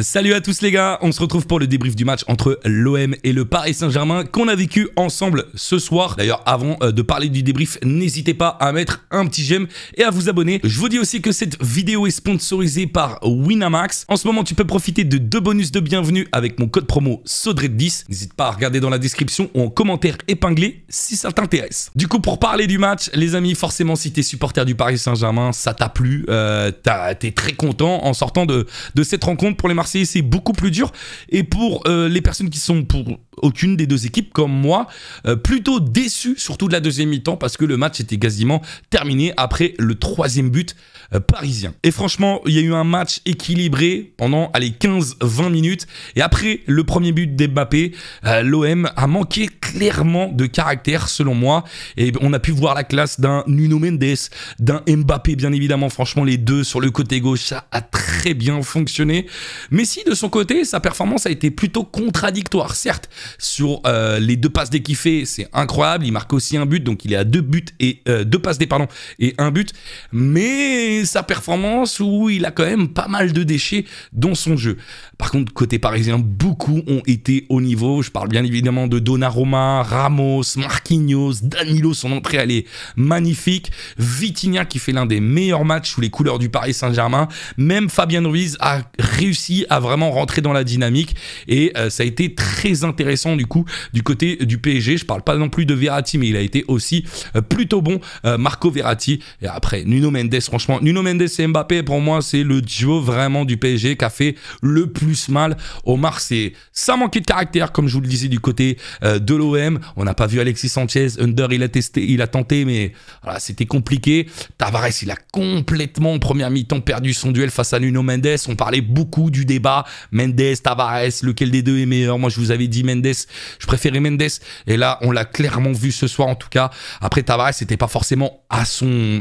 Salut à tous les gars, on se retrouve pour le débrief du match entre l'OM et le Paris Saint-Germain qu'on a vécu ensemble ce soir. D'ailleurs, avant de parler du débrief, n'hésitez pas à mettre un petit j'aime et à vous abonner. Je vous dis aussi que cette vidéo est sponsorisée par Winamax. En ce moment, tu peux profiter de 2 bonus de bienvenue avec mon code promo SODRED10. N'hésite pas à regarder dans la description ou en commentaire épinglé si ça t'intéresse. Du coup, pour parler du match, les amis, forcément, si t'es supporter du Paris Saint-Germain, ça t'a plu. T'es très content en sortant de cette rencontre. Pour les Marseillais, c'est beaucoup plus dur. Et pour les personnes qui sont pour aucune des deux équipes, comme moi, plutôt déçus, surtout de la deuxième mi-temps, parce que le match était quasiment terminé après le 3e but parisien. Et franchement, il y a eu un match équilibré pendant les 15-20 minutes. Et après le premier but d'Mbappé, l'OM a manqué clairement de caractère, selon moi. Et on a pu voir la classe d'un Nuno Mendes, d'un Mbappé, bien évidemment. Franchement, les deux sur le côté gauche, ça a très bien fonctionné. Messi, de son côté, sa performance a été plutôt contradictoire. Certes, sur les 2 passes D qu'il fait, c'est incroyable. Il marque aussi un but, donc il est à 2 buts et 2 passes D, pardon, et 1 but. Mais sa performance, où il a quand même pas mal de déchets dans son jeu. Par contre, côté parisien, beaucoup ont été au niveau. Je parle bien évidemment de Donnarumma, Ramos, Marquinhos, Danilo, son entrée elle est magnifique. Vitinha qui fait l'un des meilleurs matchs sous les couleurs du Paris Saint-Germain. Même Fabien Ruiz a réussi à vraiment rentrer dans la dynamique et ça a été très intéressant du coup du côté du PSG. Je parle pas non plus de Verratti, mais il a été aussi plutôt bon, Marco Verratti. Et après Nuno Mendes, franchement, Nuno Mendes et Mbappé, pour moi, c'est le duo vraiment du PSG qui a fait le plus mal aux Marseillais. Ça manquait de caractère, comme je vous le disais, du côté de l'OM. On n'a pas vu Alexis Sanchez. Under, il a tenté, mais voilà, c'était compliqué. Tavares, il a complètement en première mi-temps perdu son duel face à Nuno Mendes. On parlait beaucoup du débat Mendes, Tavares, lequel des deux est meilleur. Moi, je vous avais dit Mendes, je préférais Mendes. Et là, on l'a clairement vu ce soir, en tout cas. Après, Tavares, c'était pas forcément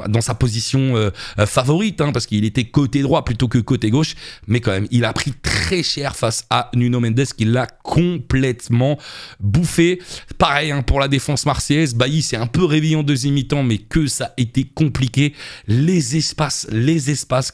dans sa position favorite, hein, parce qu'il était côté droit plutôt que côté gauche. Mais quand même, il a pris très cher face à Nuno Mendes, qui l'a complètement bouffé. Pareil, hein, pour la défense marseillaise, Bailly s'est un peu réveillé en deuxième mi-temps, mais que ça a été compliqué. Les espaces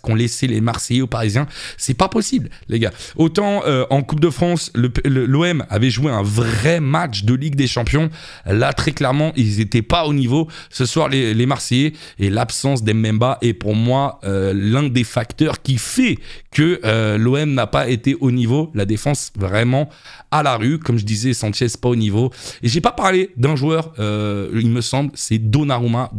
qu'ont laissé les Marseillais aux Parisiens, c'est pas possible, les gars. Autant en Coupe de France, l'OM avait joué un vrai match de Ligue des Champions. Là, très clairement, ils n'étaient pas au niveau. Ce soir, les Marseillais, et l'absence d'Mbemba est pour moi l'un des facteurs qui fait que l'OM n'a pas été au niveau. La défense vraiment à la rue, comme je disais, Sanchez pas au niveau. Et j'ai pas parlé d'un joueur, il me semble, c'est Donnarumma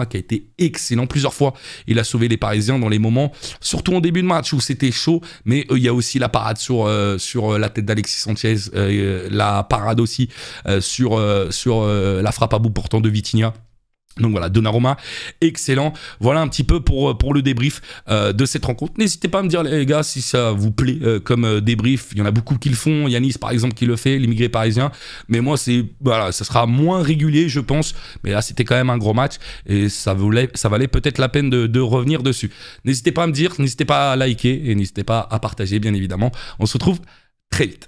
qui a été excellent plusieurs fois. Il a sauvé les Parisiens dans les moments, surtout en début de match où c'était chaud. Mais il y a aussi la parade sur la tête d'Alexis Sanchez, la parade aussi sur la frappe à bout portant de Vitinha. Donc voilà, Donnarumma, excellent. Voilà un petit peu pour le débrief de cette rencontre. N'hésitez pas à me dire, les gars, si ça vous plaît comme débrief. Il y en a beaucoup qui le font. Yanis, par exemple, qui le fait, l'immigré parisien. Mais moi, voilà, ça sera moins régulier, je pense. Mais là, c'était quand même un gros match. Et ça valait peut-être la peine de revenir dessus. N'hésitez pas à me dire, n'hésitez pas à liker et n'hésitez pas à partager, bien évidemment. On se retrouve très vite.